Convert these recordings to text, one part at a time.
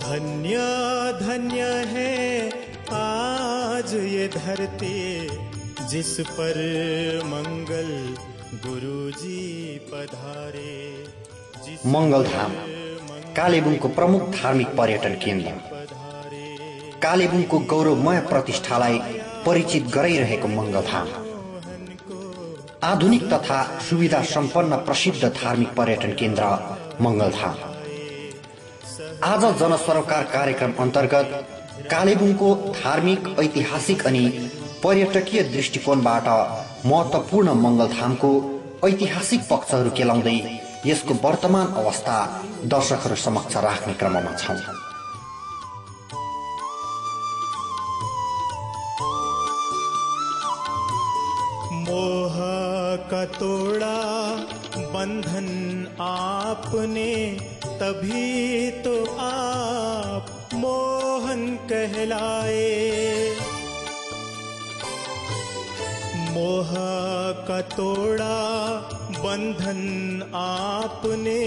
धन्य धन्य है आज ये धरती जिस पर मंगल गुरुजी पधारे। मंगलधाम कालेबुङको प्रमुख धार्मिक पर्यटन केन्द्र। कालेबुङको गौरवमय प्रतिष्ठालाई परिचित गराइरहेको मंगलधाम आधुनिक तथा सुविधा सम्पन्न प्रसिद्ध धार्मिक पर्यटन केन्द्र मंगलधाम आज जनसरोकार कार्यक्रम अन्तर्गत कालेबुङको धार्मिक, ऐतिहासिक अनि पर्यटकीय दृष्टिकोणबाट महत्त्वपूर्ण मंगलधामको ऐतिहासिक पक्षहरू केलाउँदै यसको वर्तमान अवस्था दर्शकहरू समक्ष राख्ने क्रममा छौं। मोह का तोड़ा बंधन आपने, तभी तो आप मोहन कहलाए। मोह का तोड़ा बंधन आपने,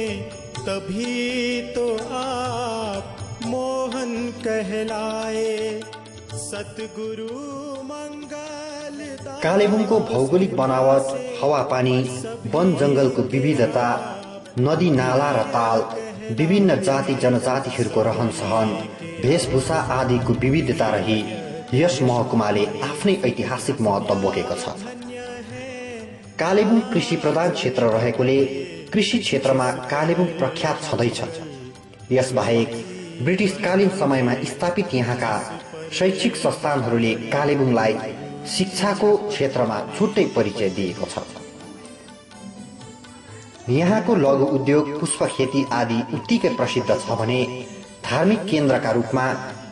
तभी तो आप मोहन कहलाए। सतगुरु मंगल कालेबुङको भौगोलिक बनावट, हावापानी, वन जंगलको विविधता, नदी नाला र ताल, विभिन्न जाति जनजातिहरूको रहन सहन, वेशभूषा आदिको विविधता रही यस महकुमाले आफ्नै ऐतिहासिक महत्त्व बोकेको छ। कालेबुङ कृषि प्रधान क्षेत्र रहेकोले कृषि क्षेत्रमा कालेबुङ प्रख्यात छँदैछ। यसबाहेक ब्रिटिसकालीन समयमा स्थापित यहाँका शैक्षिक संस्थानहरूले कालेबुङलाई शिक्षाको क्षेत्रमा छुट्टै परिचय दिएको छ। यहाँको लघु उद्योग, पुष्प खेती आदि उत्तिकै प्रसिद्ध छ भने धार्मिक केन्द्रका रूपमा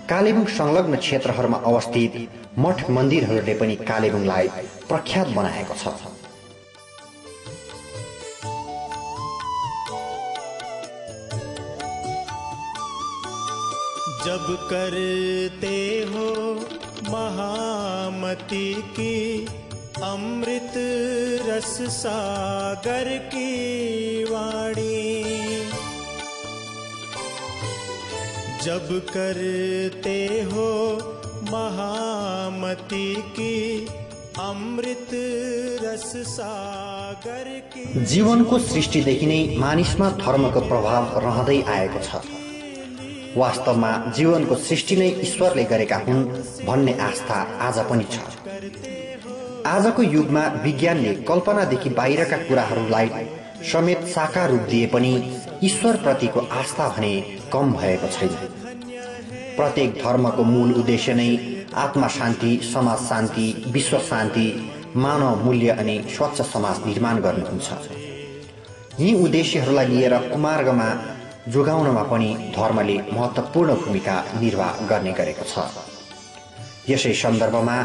कालेबुङ संलग्न क्षेत्रहरूमा अवस्थित मठ मन्दिरहरूले पनि कालेबुङलाई प्रख्यात बनाएको छ। जब करते हो महामती की अमृत रस सागर की वाणी, जब करते हो महामती की अमृत रस सागर की। जीवनको सृष्टिदेखि नै मानिसमा धर्मको प्रभाव रहँदै आएको छ। वास्तवमा जीवनको सृष्टि नै ईश्वरले गरेका हुन् भन्ने आस्था आज पनि छ। आजको युगमा विज्ञानले कल्पनादेखि बाहिरका कुराहरूलाई समेत साकार रूप दिए पनि ईश्वर प्रतिको आस्था भने कम भएको छैन। प्रत्येक धर्मको मूल उद्देश्य नै आत्मा शान्ति, समाज शान्ति, विश्व शान्ति, मानव मूल्य अनि स्वच्छ समाज निर्माण गर्नु हुन्छ। यी उद्देश्यहरूलाई लिएर कुमार्गमा जोगाउनमा पनि धर्मले महत्त्वपूर्ण भूमिका निर्वाह गर्ने गरेको छ। यसै सन्दर्भमा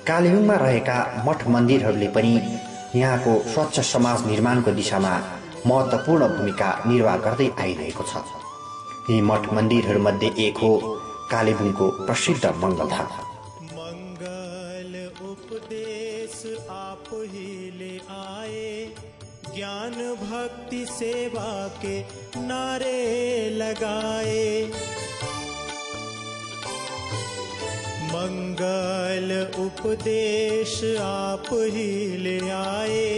कालेबुङमा रहेका मठ मन्दिरहरूले पनि यहाँको स्वच्छ समाज निर्माणको दिशामा महत्त्वपूर्ण भूमिका निर्वाह गर्दै आइरहेको छ। यी मठ मन्दिरहरूमध्ये एक हो कालेबुङको प्रसिद्ध मंगलधाम। मंगल उपदेश आप ही ले आए, ज्ञान भक्ति सेवा के नारे लगाए। मंगल उपदेश आप ही ले आए,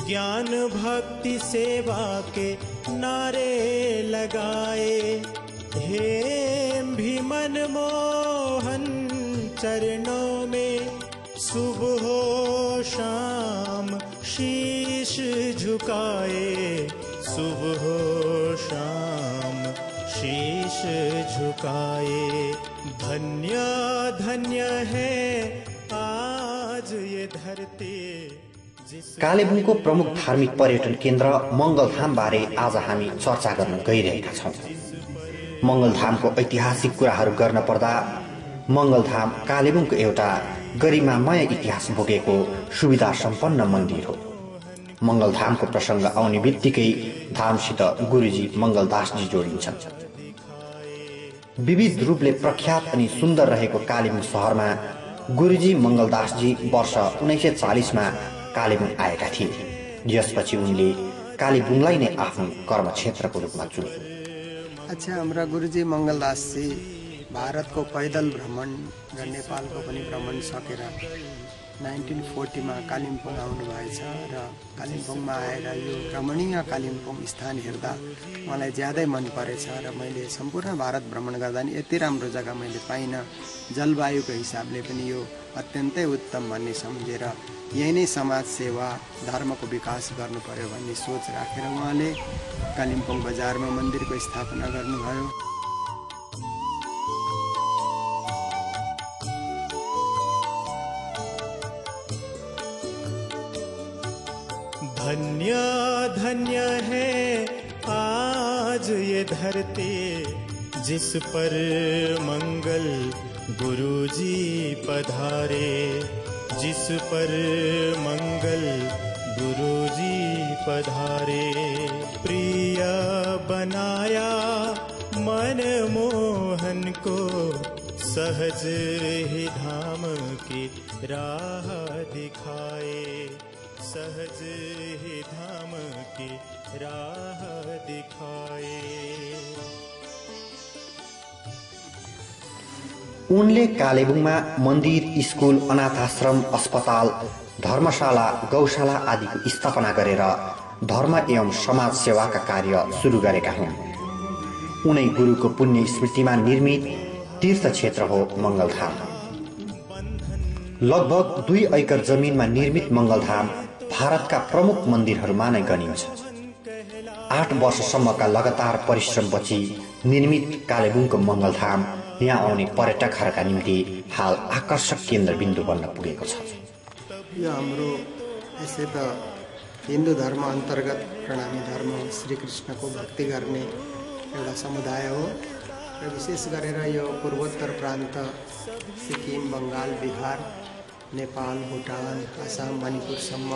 ज्ञान भक्ति सेवा के नारे लगाए। हे भीमन मोहन चरणों में सुबह हो शाम शीश झुकाए, सुबह हो शाम शीश झुकाए। धन्य धन्य है आज ये धरती। कालेबुङको प्रमुख धार्मिक पर्यटन केन्द्र मंगलधाम बारे आज हामी चर्चा गर्न गइरहेका छौं। मंगलधामको ऐतिहासिक कुराहरू गर्न पर्दा मंगलधाम कालेबुङको एउटा गरिमामय इतिहास बोकेको सुविधा सम्पन्न मन्दिर हो। मंगलधामको प्रसंग आउने बित्तिकै धामसित गुरुजी मंगलदासजी जोडिन्छन्। विविध रूपले प्रख्यात अनि सुन्दर रहेको कालेबुङ शहरमा गुरुजी मंगलदासजी वर्ष 1940 मा कालेबुङ आएका थिए। यसपछि उनले कालेबुङलाई नै आफ्नो कर्मक्षेत्रको रूपमा चुने। अच्छा, हाम्रा गुरुजी मङ्गलदास जी भारतको पैदल भ्रमण र नेपालको पनि भ्रमण सकेर 1940 कालिम्पोङ आउनुभएछ र कालिम्पोङमा आएर यो रमणीय कालिम्पोङ स्थान हेर्दा मलाई ज्यादै मन परेछ र मैले सम्पूर्ण भारत भ्रमण गर्दा नि यति राम्रो जग्गा मैले पाइनँ। जलवायुको हिसाबले पनि यो अत्यन्तै उत्तम भन्ने सम्झेर यही नै समाज सेवा धर्मको विकास गर्नु पर्यो भन्ने सोच राखेर उहाँले कालिम्पोङ बजारमा मन्दिरको स्थापना गर्नुभयो। धन्य धन्य है आज ये धरती जिस पर मंगल गुरुजी पधारे, जिस पर मंगल गुरुजी पधारे। प्रिय बनाया मन मोहन को सहज ही धाम की राह दिखाए, सहज ही धाम की राह दिखाए। उनले कालेबुङमा मन्दिर, स्कुल, अनाथाश्रम, अस्पताल, धर्मशाला, गौशाला आदिको स्थापना गरेर धर्म एवं समाज सेवाका कार्य सुरु गरेका हुन्। उनै गुरुको पुण्य स्मृतिमा निर्मित तीर्थ क्षेत्र हो मङ्गलधाम। लगभग 2 एकड़ जमिनमा निर्मित मङ्गलधाम भारतका प्रमुख मन्दिरहरूमा नै गनिन्छ। 8 वर्षसम्मका लगातार परिश्रमपछि निर्मित कालेबुङको मङ्गलधाम यहाँ आउने पर्यटकहरूका निम्ति हाल आकर्षक केन्द्रबिन्दु बन्न पुगेको छ। यो हाम्रो यसै त हिन्दू धर्म अन्तर्गत प्रणामी धर्म श्रीकृष्णको भक्ति गर्ने एउटा समुदाय हो र विशेष गरेर यो पूर्वोत्तर प्रान्त सिक्किम, बङ्गाल, बिहार, नेपाल, भुटान, आसाम, मणिपुरसम्म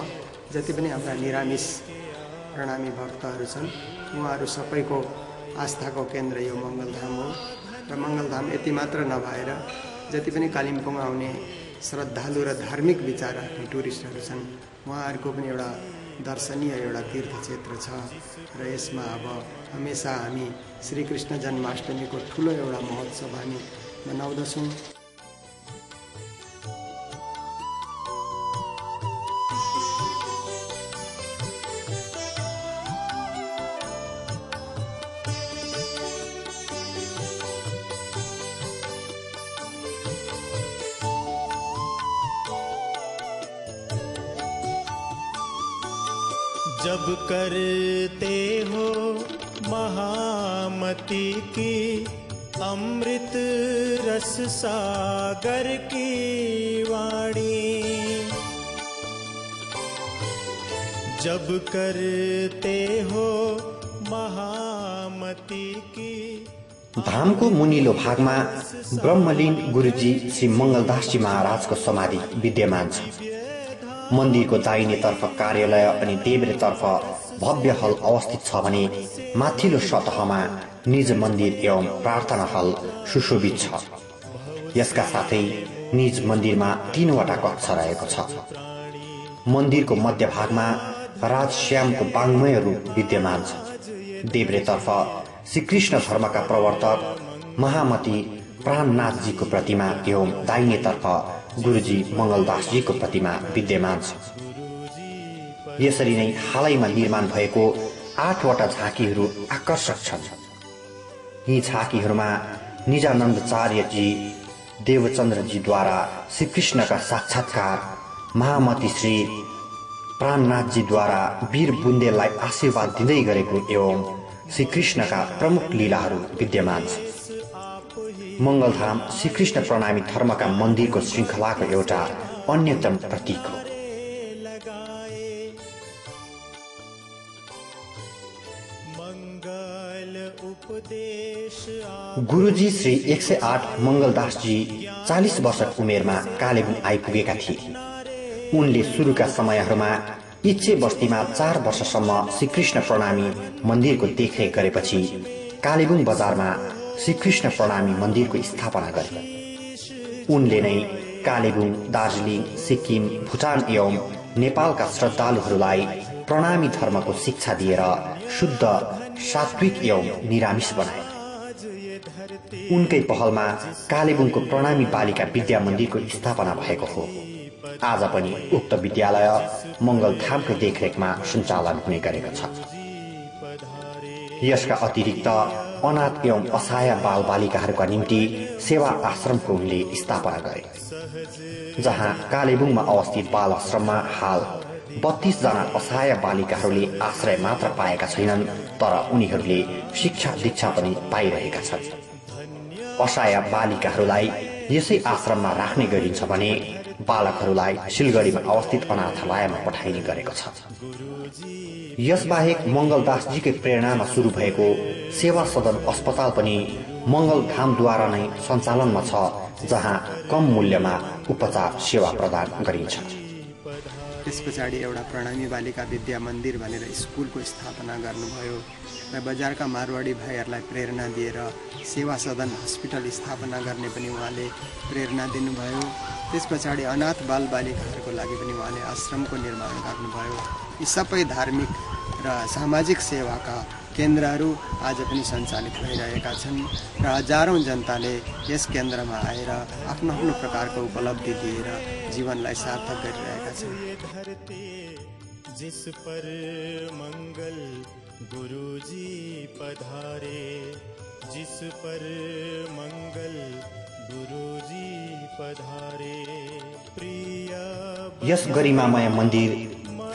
जति पनि हाम्रा निरामिष प्रणामी भक्तहरू छन् उहाँहरू सबैको आस्थाको केन्द्र यो मङ्गलधाम हो। र मङ्गलधाम यति मात्र नभएर जति पनि कालिम्पोङ आउने श्रद्धालु र धार्मिक विचार राख्ने टुरिस्टहरू छन् उहाँहरूको पनि एउटा दर्शनीय एउटा तीर्थ क्षेत्र छ र यसमा अब हमेसा हामी श्रीकृष्ण जन्माष्टमीको ठुलो एउटा महोत्सव हामी मनाउँदछौँ। जब करते हो महामती की अमृत रस सागर की वाणी, जब करते हो महामती की। धामको मुनिलो भागमा ब्रह्मलीन गुरुजी श्री मङ्गलदासजी महाराजको समाधि विद्यमान छ। मन्दिरको दाहिनेतर्फ कार्यालय अनि देब्रेतर्फ भव्य हल अवस्थित छ भने माथिल्लो सतहमा निज मन्दिर एवं प्रार्थना हल सुशोभित छ। यसका साथै निज मन्दिरमा 3 वटा कक्ष रहेको छ। मन्दिरको मध्यभागमा राजश्यामको वाङ्मय रूप विद्यमान छ। देब्रेतर्फ श्रीकृष्ण धर्मका प्रवर्तक महामती प्राणनाथजीको प्रतिमा एवं दाहिनेतर्फ गुरुजी मङ्गलदासजीको प्रतिमा विद्यमान छ। यसरी नै हालैमा निर्माण भएको 8 वटा झाँकीहरू आकर्षक छन्। यी झाँकीहरूमा निजानन्दचार्यजी देवचन्द्रजीद्वारा श्रीकृष्णका साक्षात्कार, महामती श्री प्राणनाथजीद्वारा वीर बुन्देललाई आशीर्वाद दिँदै गरेको एवं श्रीकृष्णका प्रमुख लीलाहरू विद्यमान छ। मङ्गलधाम श्रीकृष्ण प्रणामी धर्मका मन्दिरको श्रृङ्खलाको एउटा अन्यतम प्रतीक हो। गुरुजी श्री 108 मङ्गलदासजी 40 वर्षको उमेरमा कालेबुङ आइपुगेका थिए। उनले सुरुका समयहरूमा इच्छे बस्तीमा 4 वर्षसम्म श्रीकृष्ण प्रणामी मन्दिरको देखरेख गरेपछि कालेबुङ बजारमा श्रीकृष्ण प्रणामी मन्दिरको स्थापना गरे। उनले नै कालेबुङ, दार्जिलिङ, सिक्किम, भुटान एवं नेपालका श्रद्धालुहरूलाई प्रणामी धर्मको शिक्षा दिएर शुद्ध, सात्विक एवं निरामिष बनाए। उनकै पहलमा कालेबुङको प्रणामी बालिका विद्या मन्दिरको स्थापना भएको हो। आज पनि उक्त विद्यालय मङ्गलधामकै देखरेखमा सञ्चालन हुने गरेको छ। यसका अतिरिक्त अनाथ एवं असहाय बालबालिकाहरूका निम्ति सेवा आश्रमको उनले स्थापना गरे, जहाँ कालेबुङमा अवस्थित बाल आश्रममा हाल 32 जना असहाय बालिकाहरूले आश्रय मात्र पाएका छैनन्, तर उनीहरूले शिक्षा दीक्षा पनि पाइरहेका छन्। असहाय बालिकाहरूलाई यसै आश्रममा राख्ने गरिन्छ भने बालकहरूलाई सिलगढीमा अवस्थित अनाथालयमा पठाइने गरेको छ। यसबाहेक मङ्गलदासजीकै प्रेरणामा सुरु भएको सेवा सदन अस्पताल पनि मङ्गलधामद्वारा नै सञ्चालनमा छ, जहाँ कम मूल्यमा उपचार सेवा प्रदान गरिन्छ। त्यस पछाडि एउटा प्रणामी बालिका विद्या मन्दिर भनेर स्कुलको स्थापना गर्नुभयो र बजारका मारवाडी भाइहरूलाई प्रेरणा दिएर सेवा सदन हस्पिटल स्थापना गर्ने पनि उहाँले प्रेरणा दिनुभयो। त्यस पछाडि अनाथ बालबालिकाहरूको लागि पनि उहाँले आश्रमको निर्माण गर्नुभयो। यी सबै धार्मिक र सामाजिक सेवाका केन्द्रहरू आज पनि सञ्चालित भइरहेका छन् र हजारौँ जनताले यस केन्द्रमा आएर आफ्नो आफ्नो प्रकारको उपलब्धि दिएर जीवनलाई सार्थक गरिरहेका छन्। जिस पर मंगल गुरुजी पधारे, जिस पर मंगल गुरुजी पधारे। यस गरिमामय मन्दिर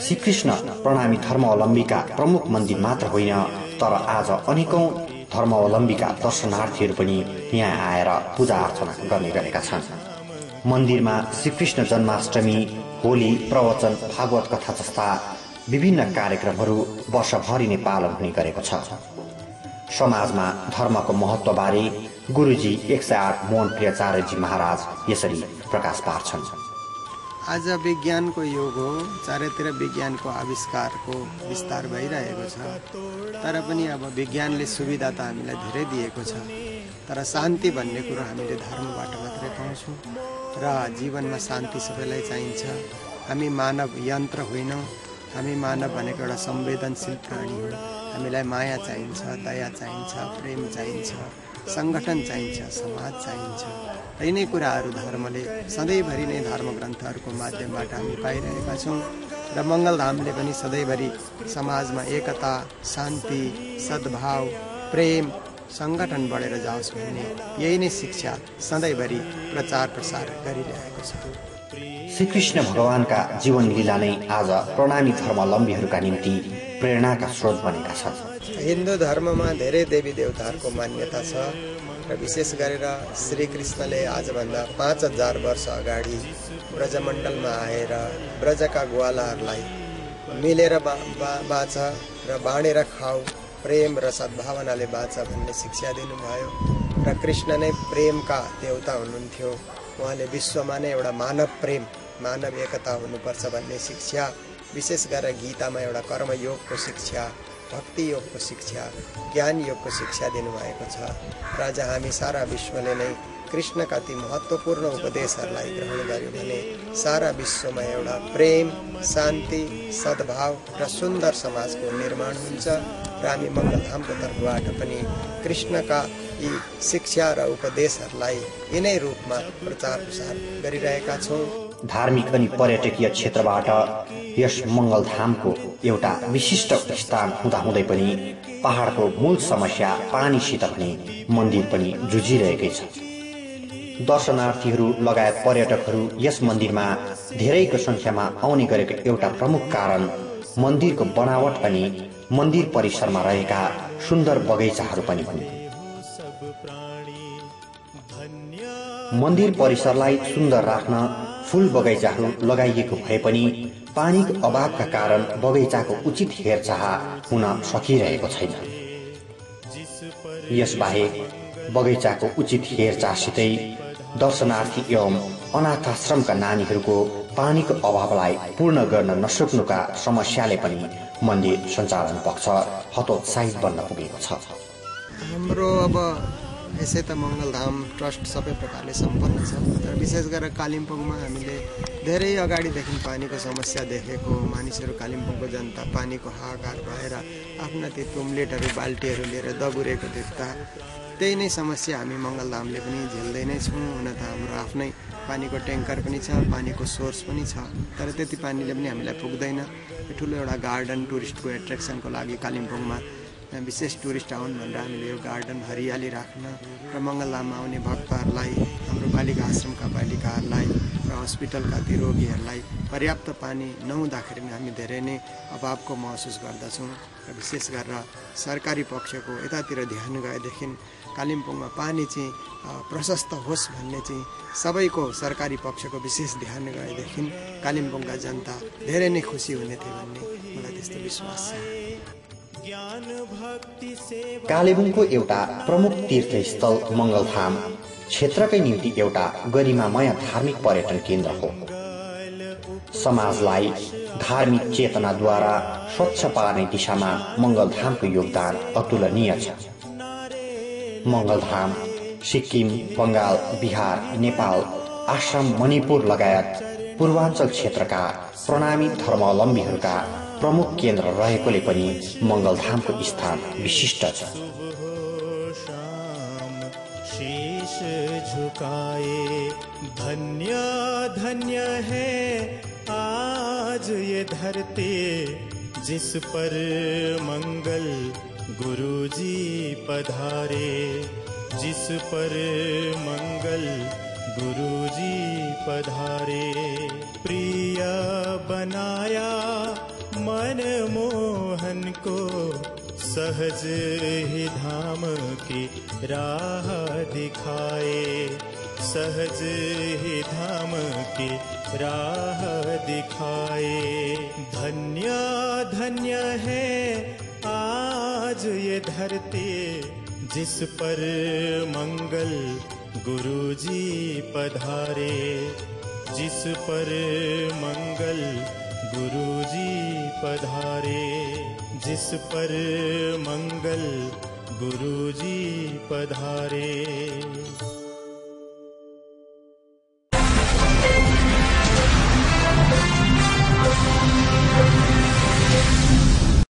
श्रीकृष्ण प्रणामी धर्मावलम्बीका प्रमुख मन्दिर मात्र होइन, तर आज अनेकौं धर्मावलम्बीका दर्शनार्थीहरू पनि यहाँ आएर पूजा अर्चना गर्ने गरेका छन्। मन्दिरमा श्रीकृष्ण जन्माष्टमी, होली, प्रवचन, भागवत कथा जस्ता विभिन्न कार्यक्रमहरू वर्षभरि नै पालन हुने गरेको छ। समाजमा धर्मको महत्त्वबारे गुरुजी 108 मोहन प्रियाचार्यजी महाराज यसरी प्रकाश पार्छन्। आज विज्ञानको युग हो, चारैतिर विज्ञानको आविष्कारको विस्तार भइरहेको छ, तर पनि अब विज्ञानले सुविधा त हामीलाई धेरै दिएको छ, तर शान्ति भन्ने कुरो हामीले धर्मबाट मात्रै पाउँछौँ र जीवनमा शान्ति सबैलाई चाहिन्छ। हामी मानव यन्त्र होइनौँ, हामी मानव भनेको एउटा संवेदनशील प्राणी हो। हामीलाई माया चाहिन्छ, दया चाहिन्छ, प्रेम चाहिन्छ, सङ्गठन चाहिन्छ, समाज चाहिन्छ। यिनै कुराहरू धर्मले सधैँभरि नै धर्मग्रन्थहरूको माध्यमबाट हामी पाइरहेका छौँ र मङ्गलधामले पनि सधैँभरि समाजमा एकता, शान्ति, सद्भाव, प्रेम, सङ्गठन बढेर जाओस् भन्ने यही नै शिक्षा सधैँभरि प्रचार प्रसार गरिरहेको छ। श्रीकृष्ण भगवानका जीवन लीला नै आज प्रणामी धर्मावलम्बीहरूका निम्ति प्रेरणाका स्रोत बनेका छन्। हिन्दू धर्ममा धेरै देवी देवताहरूको मान्यता छ र विशेष गरेर श्रीकृष्णले आजभन्दा 5000 वर्ष अगाडि ब्रजमण्डलमा आएर ब्रजका ग्वालाहरूलाई मिलेर बाँच र बाँडेर खाऊ, प्रेम र सद्भावनाले बाँच भन्ने शिक्षा दिनुभयो र कृष्ण नै प्रेमका देवता हुनुहुन्थ्यो। उहाँले विश्वमा नै एउटा मानव प्रेम, मानव एकता हुनुपर्छ भन्ने शिक्षा, विशेष गरेर गीतामा एउटा कर्मयोगको शिक्षा, भक्ति योगको शिक्षा, ज्ञान योगको शिक्षा दिनुभएको छ र आज हामी सारा विश्वले नै कृष्णका ती महत्त्वपूर्ण उपदेशहरूलाई ग्रहण गर्यौँ भने सारा विश्वमा एउटा प्रेम, शान्ति, सद्भाव र सुन्दर समाजको निर्माण हुन्छ र हामी मङ्गलधामको तर्फबाट पनि कृष्णका यी शिक्षा र उपदेशहरूलाई यिनै रूपमा प्रचार प्रसार गरिरहेका छौँ। धार्मिक अनि पर्यटकीय क्षेत्रबाट यस मङ्गलधामको एउटा विशिष्ट स्थान हुँदाहुँदै पनि पहाडको मूल समस्या पानीसित भने मन्दिर पनि जुझिरहेकै छ। दर्शनार्थीहरू लगायत पर्यटकहरू यस मन्दिरमा धेरैको संख्यामा आउने गरेको एउटा प्रमुख कारण मन्दिरको बनावट अनि मन्दिर परिसरमा रहेका सुन्दर बगैँचाहरू पनि हुन्। मन्दिर परिसरलाई सुन्दर राख्न फूल बगैँचाहरू लगाइएको भए पनि पानीको अभावका कारण बगैँचाको उचित हेरचाह हुन सकिरहेको छैन। यसबाहेक बगैँचाको उचित हेरचाहसितै दर्शनार्थी एवं अनाथाश्रमका नानीहरूको पानीको अभावलाई पूर्ण गर्न नसक्नुका समस्याले पनि मन्दिर सञ्चालन पक्ष हतोत्साहित बन्न पुगेको छ। हाम्रो अब यसै त मङ्गलधाम ट्रस्ट सबै प्रकारले सम्पन्न छ, तर विशेष गरेर कालिम्पोङमा हामीले धेरै अगाडिदेखि पानीको समस्या देखेको, मानिसहरू कालिम्पोङको जनता पानीको हाहाकार भएर आफ्ना ती तुम्लेटहरू बाल्टीहरू लिएर दगुरेको देख्दा त्यही नै समस्या हामी मङ्गलधामले पनि झेल्दै नै छौँ। हुन त हाम्रो आफ्नै पानीको ट्याङ्कर पनि छ, पानीको सोर्स पनि छ, तर त्यति पानीले पनि हामीलाई पुग्दैन। यो ठुलो एउटा गार्डन टुरिस्टको एट्र्याक्सनको लागि कालिम्पोङमा विशेष टुरिस्ट आउन् भनेर हामीले यो गार्डन हरियाली राख्न र मङ्गलधाममा आउने भक्तहरूलाई, हाम्रो बालिका आश्रमका बालिकाहरूलाई र हस्पिटलका ती रोगीहरूलाई पर्याप्त पानी नहुँदाखेरि पनि हामी धेरै नै अभावको महसुस गर्दछौँ। र विशेष गरेर सरकारी पक्षको यतातिर ध्यान गएदेखि कालिम्पोङमा पानी चाहिँ प्रशस्त होस् भन्ने चाहिँ सबैको सरकारी पक्षको विशेष ध्यान गएदेखि कालिम्पोङका जनता धेरै नै खुसी हुने थियो भन्ने मलाई त्यस्तो विश्वास छ। कालेबुङको एउटा प्रमुख तीर्थस्थल मङ्गलधाम क्षेत्रकै निम्ति एउटा गरिमामय धार्मिक पर्यटन केन्द्र हो। समाजलाई धार्मिक चेतनाद्वारा स्वच्छ पार्ने दिशामा मङ्गलधामको योगदान अतुलनीय छ। मङ्गलधाम सिक्किम, बङ्गाल, बिहार, नेपाल, आसाम, मणिपुर लगायत पूर्वाञ्चल क्षेत्रका प्रणामी धर्मावलम्बीहरूका प्रमुख केन्द्र रहेकोले पनि मङ्गलधामको स्थान विशिष्ट छ। शीश झुकाए धन्य धन्य है आज ये धरती जिस पर मंगल गुरुजी पधारे, जिस पर मंगल गुरुजी पधारे। प्रिय बनाया मन मोहन को सहज ही धाम की राह दिखाए, सहज ही धाम की राह दिखाए। धन्य धन्य है आज ये धरती जिस पर मंगल गुरुजी पधारे, जिस पर मंगल गुरुजी पधारे, जिस पर मंगल गुरुजी पधारे।